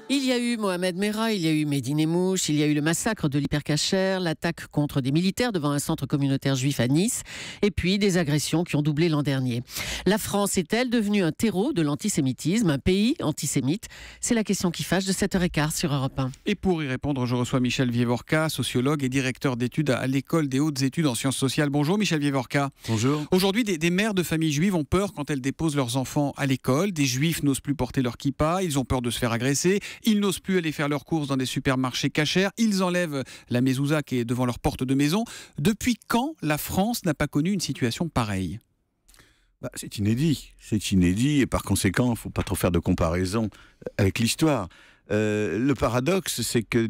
Il y a eu Mohamed Merah, il y a eu Mehdi Nemmouche, il y a eu le massacre de l'Hypercacher, l'attaque contre des militaires devant un centre communautaire juif à Nice, et puis des agressions qui ont doublé l'an dernier. La France est-elle devenue un terreau de l'antisémitisme, un pays antisémite? C'est la question qui fâche de 7h15 sur Europe 1. Et pour y répondre, je reçois Michel Vievorka, sociologue et directeur d'études à l'École des hautes études en sciences sociales. Bonjour Michel Vievorka. Bonjour. Aujourd'hui, des mères de familles juives ont peur quand elles déposent leurs enfants à l'école. Des juifs n'osent plus porter leur kippa, ils ont peur de se faire agresser, ils n'osent plus aller faire leurs courses dans des supermarchés cachers, ils enlèvent la mezouza qui est devant leur porte de maison. Depuis quand la France n'a pas connu une situation pareille ? C'est inédit, et par conséquent, il ne faut pas trop faire de comparaison avec l'histoire. Le paradoxe, c'est que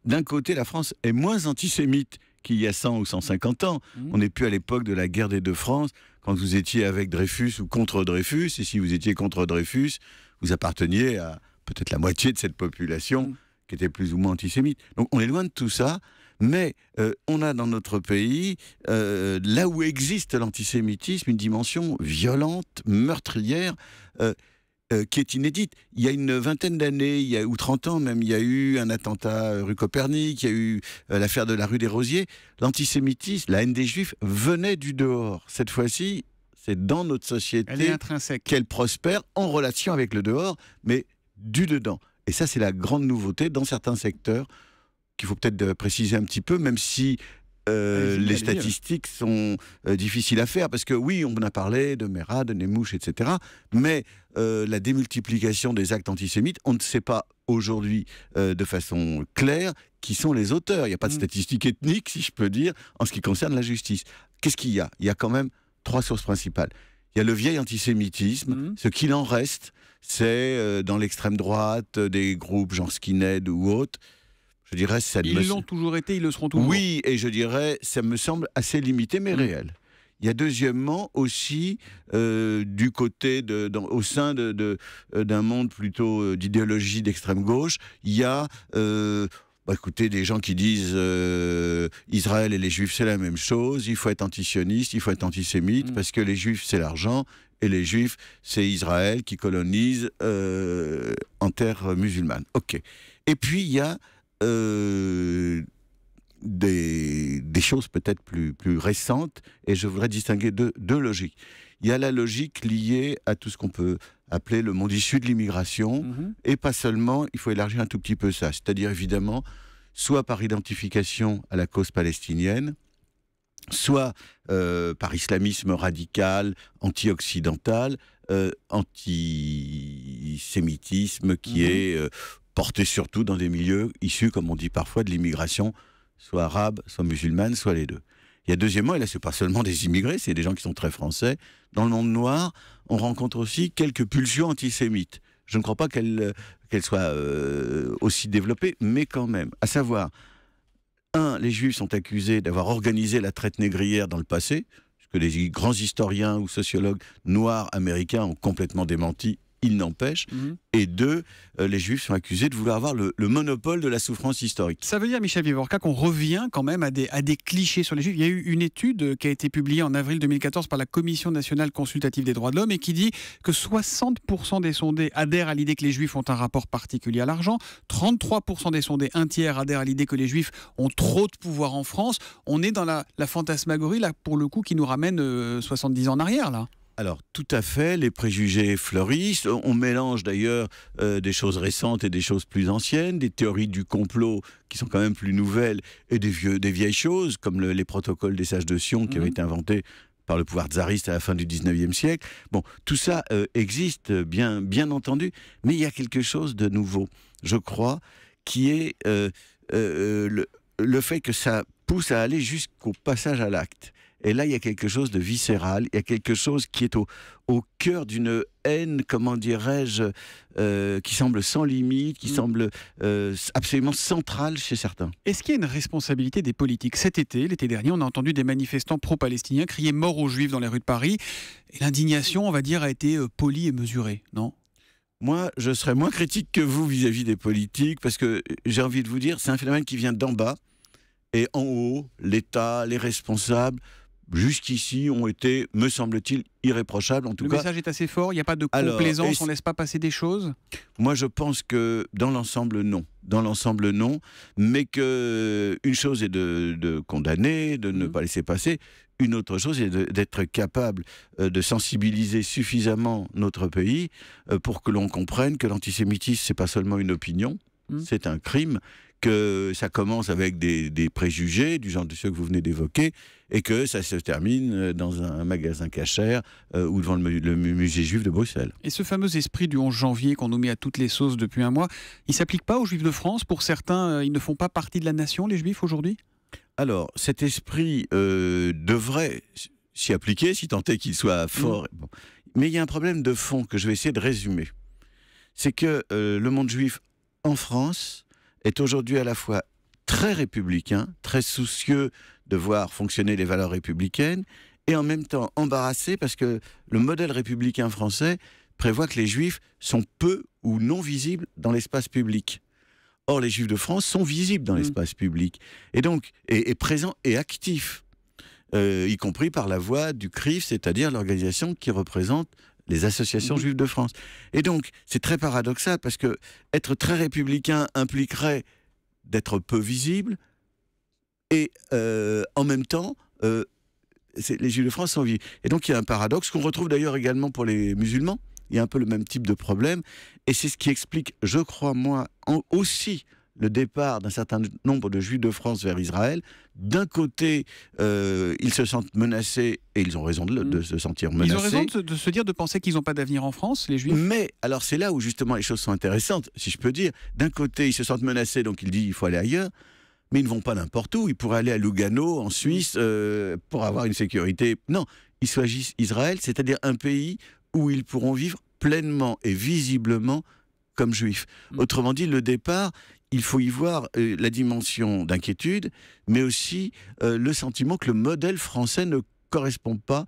d'un côté, la France est moins antisémite qu'il y a 100 ou 150 ans. On n'est plus à l'époque de la guerre des deux France, quand vous étiez avec Dreyfus ou contre Dreyfus, et si vous étiez contre Dreyfus, vous apparteniez à peut-être la moitié de cette population qui était plus ou moins antisémite. Donc on est loin de tout ça, mais on a dans notre pays, là où existe l'antisémitisme, une dimension violente, meurtrière, qui est inédite. Il y a une vingtaine d'années, ou 30 ans même, il y a eu un attentat rue Copernic, il y a eu l'affaire de la rue des Rosiers. L'antisémitisme, la haine des Juifs, venait du dehors. Cette fois-ci, c'est dans notre société qu'elle prospère en relation avec le dehors, mais du dedans. Et ça, c'est la grande nouveauté dans certains secteurs qu'il faut peut-être préciser un petit peu, même si les statistiques sont difficiles à faire, parce que oui, on a parlé de Merah, de Nemmouche, etc., mais la démultiplication des actes antisémites, on ne sait pas aujourd'hui de façon claire qui sont les auteurs. Il n'y a pas de statistiques ethniques, si je peux dire, en ce qui concerne la justice. Qu'est-ce qu'il y a ? Il y a quand même 3 sources principales. Il y a le vieil antisémitisme, ce qu'il en reste, c'est dans l'extrême droite, des groupes genre Skinhead ou autres. Je dirais, ils l'ont toujours été, ils le seront toujours. Oui, et je dirais, ça me semble assez limité, mais réel. Il y a deuxièmement aussi, du côté, au sein d'un monde plutôt d'idéologie d'extrême gauche, il y a... écoutez, des gens qui disent Israël et les Juifs c'est la même chose, il faut être antisioniste, il faut être antisémite, parce que les Juifs c'est l'argent, et les Juifs c'est Israël qui colonise en terre musulmane. Ok. Et puis il y a des choses peut-être plus récentes, et je voudrais distinguer deux logiques. Il y a la logique liée à tout ce qu'on peut appeler le monde issu de l'immigration, et pas seulement, il faut élargir un tout petit peu ça, c'est-à-dire évidemment, soit par identification à la cause palestinienne, soit par islamisme radical, anti-occidental, antisémitisme qui est porté surtout dans des milieux issus, comme on dit parfois, de l'immigration, soit arabe, soit musulmane, soit les deux. Il y a deuxièmement, et là c'est pas seulement des immigrés, c'est des gens qui sont très français, dans le monde noir, on rencontre aussi quelques pulsions antisémites. Je ne crois pas qu'elles soient aussi développées, mais quand même. À savoir, les Juifs sont accusés d'avoir organisé la traite négrière dans le passé, ce que les grands historiens ou sociologues noirs américains ont complètement démenti, il n'empêche. Et 2, les Juifs sont accusés de vouloir avoir le monopole de la souffrance historique. Ça veut dire, Michel Vievorka, qu'on revient quand même à des clichés sur les Juifs. Il y a eu une étude qui a été publiée en avril 2014 par la Commission nationale consultative des droits de l'homme et qui dit que 60% des sondés adhèrent à l'idée que les Juifs ont un rapport particulier à l'argent, 33% des sondés, un tiers, adhèrent à l'idée que les Juifs ont trop de pouvoir en France. On est dans la fantasmagorie, là, pour le coup, qui nous ramène 70 ans en arrière, là. Alors, tout à fait, les préjugés fleurissent. On mélange d'ailleurs des choses récentes et des choses plus anciennes, des théories du complot qui sont quand même plus nouvelles, et des vieilles choses, comme les protocoles des sages de Sion qui avaient été inventés par le pouvoir tsariste à la fin du 19e siècle. Bon, tout ça existe, bien entendu, mais il y a quelque chose de nouveau, je crois, qui est le fait que ça pousse à aller jusqu'au passage à l'acte. Et là, il y a quelque chose de viscéral, il y a quelque chose qui est au cœur d'une haine, comment dirais-je, qui semble sans limite, qui semble absolument centrale chez certains. Est-ce qu'il y a une responsabilité des politiques ? L'été dernier, on a entendu des manifestants pro-palestiniens crier mort aux Juifs dans les rues de Paris. Et l'indignation, on va dire, a été polie et mesurée, non ? Moi, je serais moins critique que vous vis-à-vis des politiques, parce que j'ai envie de vous dire, c'est un phénomène qui vient d'en bas, et en haut, l'État, les responsables, jusqu'ici, ont été, me semble-t-il, irréprochables. En tout Le cas, message est assez fort, il n'y a pas de alors, complaisance, on ne laisse pas passer des choses. moi, je pense que dans l'ensemble, non. Dans l'ensemble, non. Mais qu'une chose est de condamner, de ne pas laisser passer. Une autre chose est d'être capable de sensibiliser suffisamment notre pays pour que l'on comprenne que l'antisémitisme, c'est pas seulement une opinion, c'est un crime, que ça commence avec des préjugés, du genre de ceux que vous venez d'évoquer, et que ça se termine dans un magasin cachère ou devant le musée juif de Bruxelles. Et ce fameux esprit du 11 janvier qu'on nous met à toutes les sauces depuis un mois, il ne s'applique pas aux Juifs de France? Pour certains, ils ne font pas partie de la nation, les Juifs, aujourd'hui? Alors, cet esprit devrait s'y appliquer, si tant est qu'il soit fort. Bon. Mais il y a un problème de fond que je vais essayer de résumer. C'est que le monde juif en France est aujourd'hui à la fois très républicain, très soucieux de voir fonctionner les valeurs républicaines, et en même temps embarrassé parce que le modèle républicain français prévoit que les Juifs sont peu ou non visibles dans l'espace public. Or, les Juifs de France sont visibles dans l'espace public, et donc et présents et actifs, y compris par la voix du CRIF, c'est-à-dire l'organisation qui représente les associations juives de France. Et donc, c'est très paradoxal, parce que être très républicain impliquerait d'être peu visible, et en même temps, les Juifs de France sont visibles. Et donc, il y a un paradoxe qu'on retrouve d'ailleurs également pour les musulmans. Il y a un peu le même type de problème, et c'est ce qui explique, je crois moi, aussi le départ d'un certain nombre de Juifs de France vers Israël. D'un côté, ils se sentent menacés, et ils ont raison de se sentir menacés. Ils ont raison de se dire, de penser qu'ils n'ont pas d'avenir en France, les Juifs. Mais, alors c'est là où justement les choses sont intéressantes, si je peux dire. D'un côté, ils se sentent menacés, donc ils disent il faut aller ailleurs, mais ils ne vont pas n'importe où. Ils pourraient aller à Lugano, en Suisse, pour avoir une sécurité. Non, ils choisissent Israël, c'est-à-dire un pays où ils pourront vivre pleinement et visiblement comme juifs. Autrement dit, le départ, il faut y voir la dimension d'inquiétude, mais aussi le sentiment que le modèle français ne correspond pas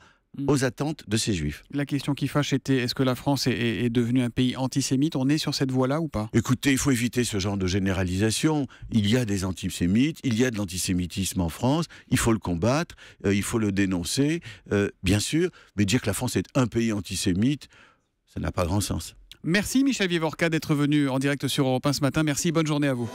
aux attentes de ces juifs. La question qui fâche était, est-ce que la France est devenue un pays antisémite? On est sur cette voie-là ou pas? Écoutez, il faut éviter ce genre de généralisation. Il y a des antisémites, il y a de l'antisémitisme en France, il faut le combattre, il faut le dénoncer, bien sûr, mais dire que la France est un pays antisémite, ça n'a pas grand sens. Merci Michel Vivorca d'être venu en direct sur Europe 1 ce matin. Merci, bonne journée à vous.